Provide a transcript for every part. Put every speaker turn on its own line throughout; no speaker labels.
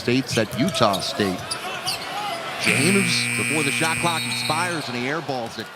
States at Utah State. James, before the shot clock expires, and he airballs it.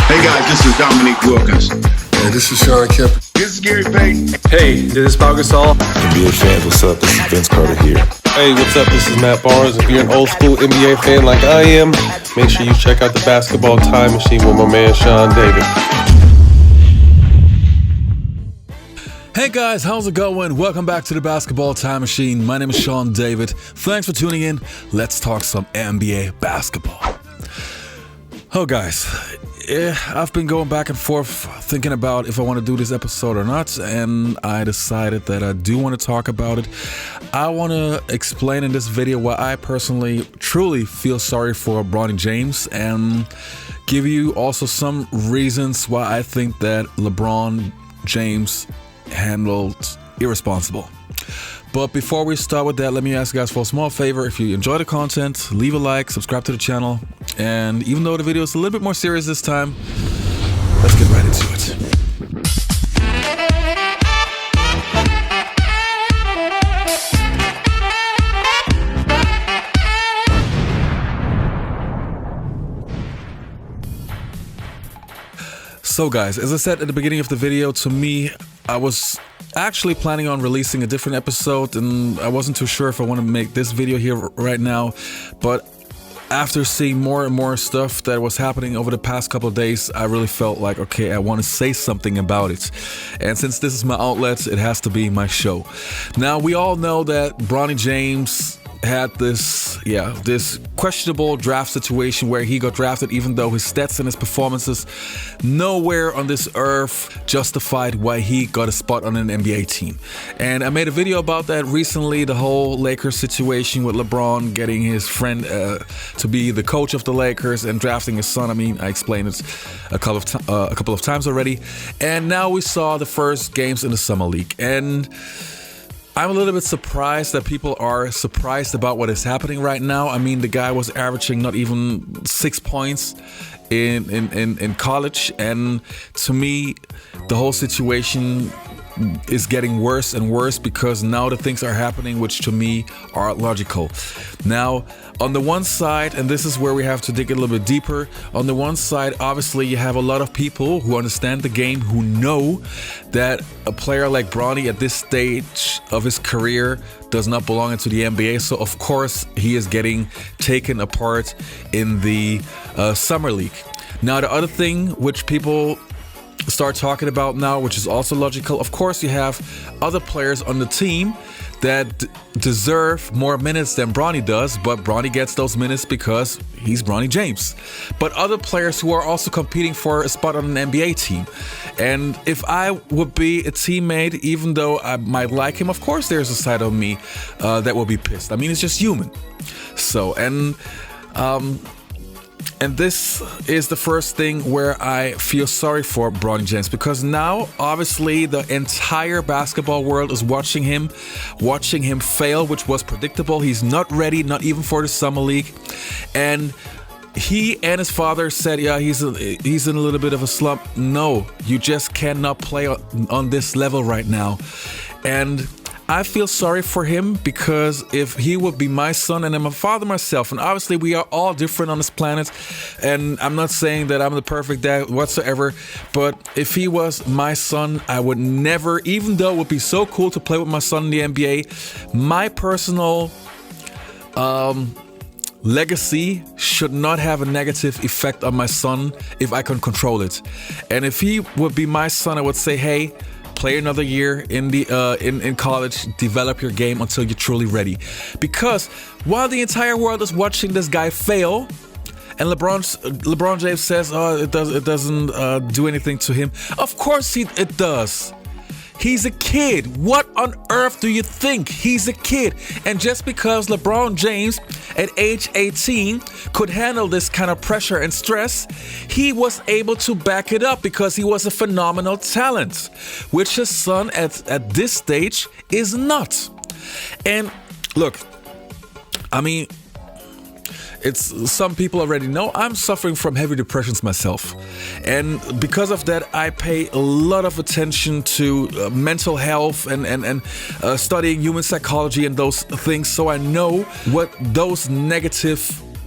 Hey guys, this is Dominique Wilkins.
Hey, this is Sean Kemp.
This is Gary Payton.
Hey, this is Pau Gasol.
NBA fans, what's up? This is Vince Carter here.
Hey, what's up? This is Matt Barnes. If you're an old school NBA fan like I am, make sure you check out the Basketball Time Machine with my man Sean David.
Hey guys, how's it going? Welcome back to the Basketball Time Machine. My name is Sean David. Thanks for tuning in. Let's talk some NBA basketball. Oh guys, I've been going back and forth thinking about if I want to do this episode or not, and I decided that I do want to talk about it. I want to explain in this video why I personally truly feel sorry for Bronny James, and give you also some reasons why I think that LeBron James handled irresponsible. But before we start with that, let me ask you guys for a small favor. If you enjoy the content, leave a like, subscribe to the channel, and even though the video is a little bit more serious this time, let's get right into it. So guys, as I said at the beginning of the video, to me, I was actually planning on releasing a different episode, and I wasn't too sure if I want to make this video here right now, but after seeing more and more stuff that was happening over the past couple of days, I really felt like, okay, I want to say something about it. And since this is my outlet, it has to be my show. Now, we all know that Bronny James had this questionable draft situation where he got drafted even though his stats and his performances nowhere on this earth justified why he got a spot on an NBA team. And I made a video about that recently, the whole Lakers situation with LeBron getting his friend to be the coach of the Lakers and drafting his son. I mean, I explained it a couple of times already. And now we saw the first games in the Summer League, and I'm a little bit surprised that people are surprised about what is happening right now. I mean, the guy was averaging not even 6 points in college, and to me, the whole situation is getting worse and worse because now the things are happening which to me are logical. Now, on the one side, and this is where we have to dig a little bit deeper, on the one side, obviously you have a lot of people who understand the game, who know that a player like Bronny at this stage of his career does not belong into the NBA, so of course he is getting taken apart in the Summer League. Now, the other thing which people start talking about now, which is also logical, of course you have other players on the team that deserve more minutes than Bronny does, but Bronny gets those minutes because he's Bronny James. But other players who are also competing for a spot on an NBA team. And if I would be a teammate, even though I might like him, of course there's a side of me that will be pissed. I mean, it's just human. So, and this is the first thing where I feel sorry for Bronny James, because now obviously the entire basketball world is watching him fail, which was predictable. He's not ready, not even for the Summer League. And he and his father said, yeah, he's in a little bit of a slump. No, you just cannot play on this level right now. And I feel sorry for him, because if he would be my son, and I'm a father myself, and obviously we are all different on this planet, and I'm not saying that I'm the perfect dad whatsoever, but if he was my son, I would never, even though it would be so cool to play with my son in the NBA, my personal legacy should not have a negative effect on my son if I can control it. And if he would be my son, I would say, hey, play another year in college, develop your game until you're truly ready. Because while the entire world is watching this guy fail, and LeBron James says, oh, it doesn't do anything to him. Of course it does. He's a kid. What on earth do you think? He's a kid. And just because LeBron James at age 18 could handle this kind of pressure and stress, he was able to back it up because he was a phenomenal talent, which his son at this stage is not. And look, I mean, some people already know I'm suffering from heavy depressions myself, and because of that, I pay a lot of attention to mental health and studying human psychology and those things. So I know what those negative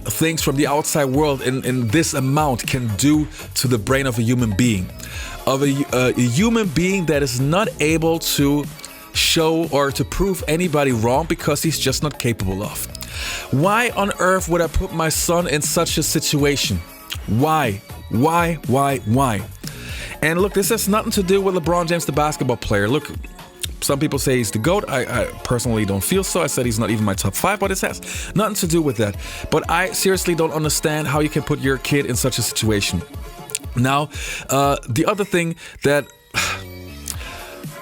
things from the outside world in this amount can do to the brain of a human being, of a human being that is not able to show or to prove anybody wrong because he's just not capable of. Why on earth would I put my son in such a situation? Why? And look, this has nothing to do with LeBron James, the basketball player. Look, some people say he's the GOAT. I personally don't feel so. I said he's not even my top 5, but it has nothing to do with that. But I seriously don't understand how you can put your kid in such a situation. Now, the other thing that...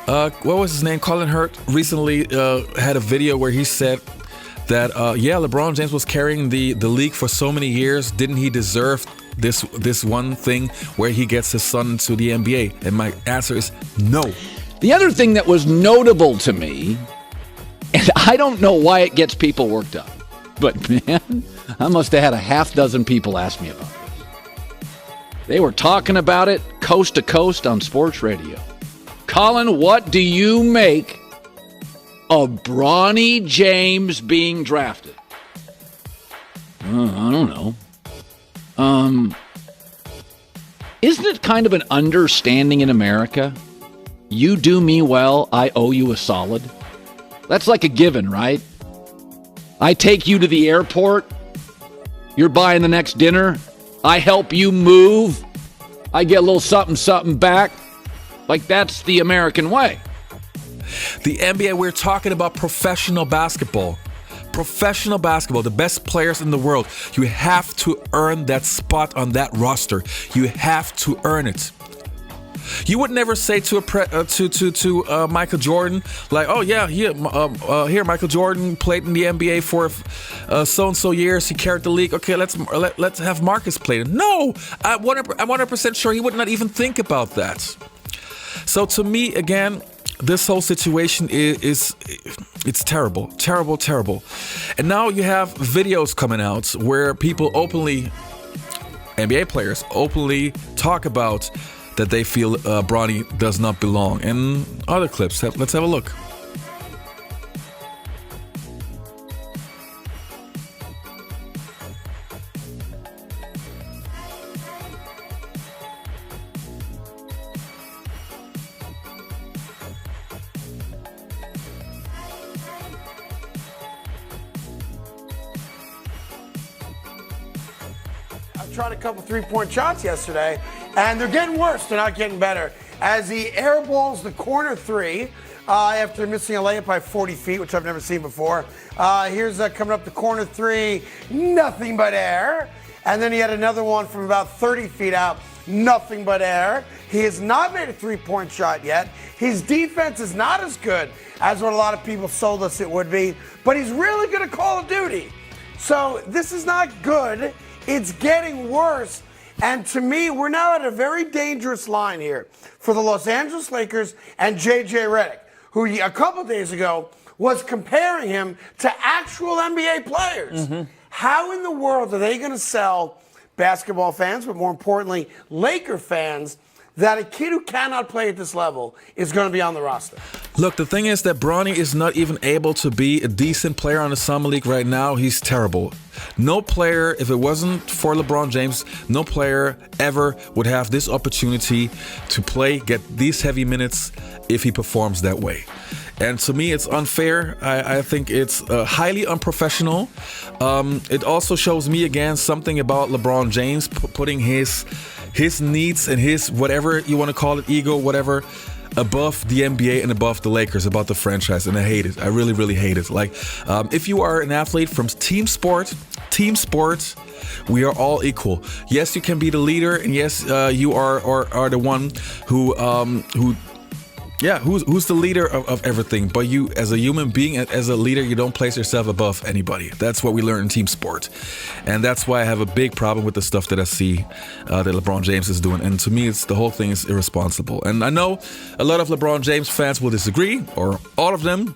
what was his name? Colin Hurt recently had a video where he said that, LeBron James was carrying the league for so many years. Didn't he deserve this one thing where he gets his son to the NBA? And my answer is no.
The other thing that was notable to me, and I don't know why it gets people worked up, but man, I must have had a half dozen people ask me about this. They were talking about it coast to coast on sports radio. Colin, what do you make of Bronny James being drafted? I don't know. Isn't it kind of an understanding in America? You do me well, I owe you a solid. That's like a given, right? I take you to the airport. You're buying the next dinner. I help you move. I get a little something back. Like, that's the American way.
The NBA, we're talking about professional basketball. Professional basketball, the best players in the world. You have to earn that spot on that roster. You have to earn it. You would never say to Michael Jordan, like, oh yeah, here Michael Jordan played in the NBA for so and so years. He carried the league. Okay, let's have Marcus play. No, I'm 100% sure he would not even think about that. So to me, again, this whole situation is terrible. And now you have videos coming out where people openly, NBA players openly talk about that they feel Bronny does not belong. And other clips, let's have a look.
Tried a couple three-point shots yesterday, and they're getting worse. They're not getting better. As he airballs the corner three after missing a layup by 40 feet, which I've never seen before. Here's coming up the corner three, nothing but air. And then he had another one from about 30 feet out, nothing but air. He has not made a three-point shot yet. His defense is not as good as what a lot of people sold us it would be, but he's really good at Call of Duty. So this is not good. It's getting worse. And to me, we're now at a very dangerous line here for the Los Angeles Lakers and J.J. Redick, who a couple days ago was comparing him to actual NBA players. Mm-hmm. How in the world are they going to sell basketball fans, but more importantly, Laker fans, that a kid who cannot play at this level is going to be on the roster?
Look, the thing is that Bronny is not even able to be a decent player on the Summer League right now. He's terrible. No player, if it wasn't for LeBron James, no player ever would have this opportunity to play, get these heavy minutes if he performs that way. And to me, it's unfair. I think it's highly unprofessional. It also shows me, again, something about LeBron James putting his needs and his, whatever you want to call it, ego, whatever, above the NBA and above the Lakers, about the franchise. And I hate it. I really, really hate it. Like, if you are an athlete from team sports, we are all equal. Yes, you can be the leader, and yes, you are the one who's the leader of everything. But you, as a human being, as a leader, you don't place yourself above anybody. That's what we learn in team sport. And that's why I have a big problem with the stuff that I see that LeBron James is doing. And to me, the whole thing is irresponsible. And I know a lot of LeBron James fans will disagree, or all of them.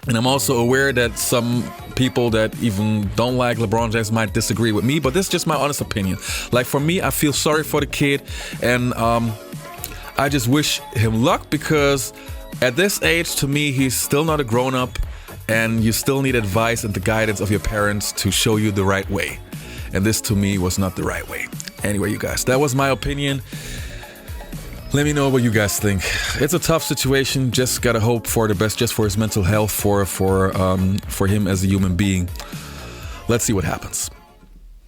And I'm also aware that some people that even don't like LeBron James might disagree with me, but this is just my honest opinion. Like, for me, I feel sorry for the kid, and I just wish him luck, because at this age, to me, he's still not a grown-up, and you still need advice and the guidance of your parents to show you the right way. And this, to me, was not the right way. Anyway, you guys, that was my opinion. Let me know what you guys think. It's a tough situation. Just gotta hope for the best, just for his mental health, for him as a human being. Let's see what happens.